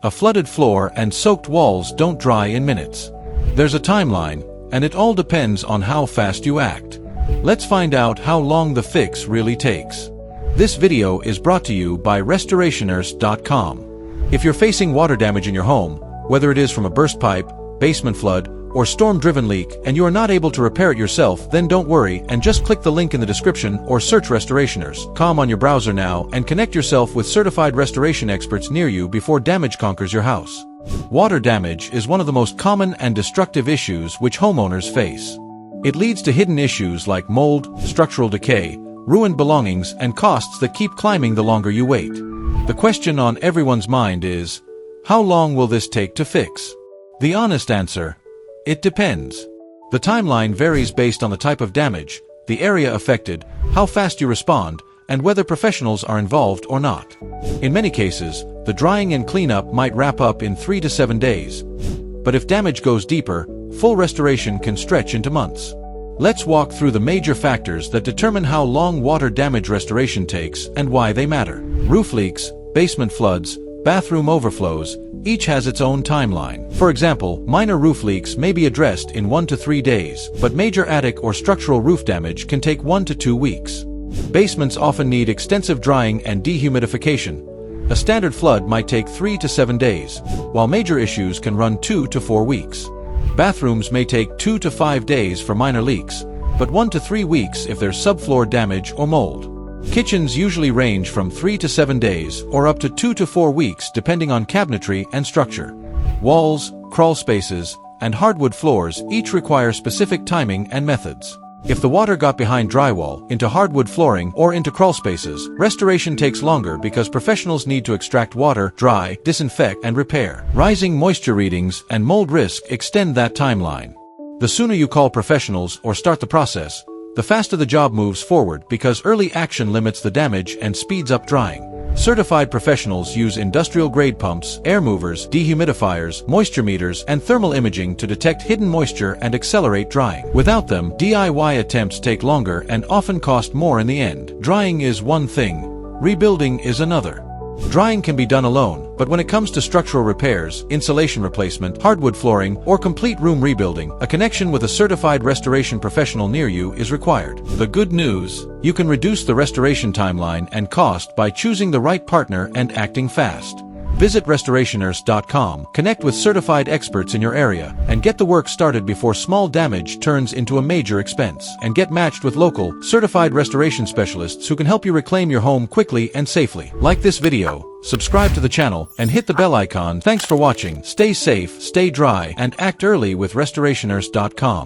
A flooded floor and soaked walls don't dry in minutes. There's a timeline, and it all depends on how fast you act. Let's find out how long the fix really takes. This video is brought to you by restorationers.com. If you're facing water damage in your home, whether it is from a burst pipe, basement flood, or storm-driven leak, and you are not able to repair it yourself, then don't worry and just click the link in the description or search Restorationers.com on your browser now and connect yourself with certified restoration experts near you before damage conquers your house. Water damage is one of the most common and destructive issues which homeowners face. It leads to hidden issues like mold, structural decay, ruined belongings, and costs that keep climbing the longer you wait. The question on everyone's mind is, how long will this take to fix? The honest answer: it depends. The timeline varies based on the type of damage, the area affected, how fast you respond, and whether professionals are involved or not. In many cases, the drying and cleanup might wrap up in 3 to 7 days. But if damage goes deeper, full restoration can stretch into months. Let's walk through the major factors that determine how long water damage restoration takes and why they matter. Roof leaks, basement floods, bathroom overflows, each has its own timeline. For example, minor roof leaks may be addressed in 1 to 3 days, but major attic or structural roof damage can take 1 to 2 weeks. Basements often need extensive drying and dehumidification. A standard flood might take 3 to 7 days, while major issues can run 2 to 4 weeks. Bathrooms may take 2 to 5 days for minor leaks, but 1 to 3 weeks if there's subfloor damage or mold. Kitchens usually range from 3 to 7 days or up to 2 to 4 weeks depending on cabinetry and structure. Walls, crawl spaces, and hardwood floors each require specific timing and methods. If the water got behind drywall, into hardwood flooring, or into crawl spaces, restoration takes longer because professionals need to extract water, dry, disinfect, and repair. Rising moisture readings and mold risk extend that timeline. The sooner you call professionals or start the process, the faster the job moves forward because early action limits the damage and speeds up drying. Certified professionals use industrial-grade pumps, air movers, dehumidifiers, moisture meters, and thermal imaging to detect hidden moisture and accelerate drying. Without them, DIY attempts take longer and often cost more in the end. Drying is one thing, rebuilding is another. Drying can be done alone, but when it comes to structural repairs, insulation replacement, hardwood flooring, or complete room rebuilding, a connection with a certified restoration professional near you is required. The good news: you can reduce the restoration timeline and cost by choosing the right partner and acting fast. Visit Restorationers.com, connect with certified experts in your area, and get the work started before small damage turns into a major expense. And get matched with local, certified restoration specialists who can help you reclaim your home quickly and safely. Like this video, subscribe to the channel, and hit the bell icon. Thanks for watching. Stay safe, stay dry, and act early with Restorationers.com.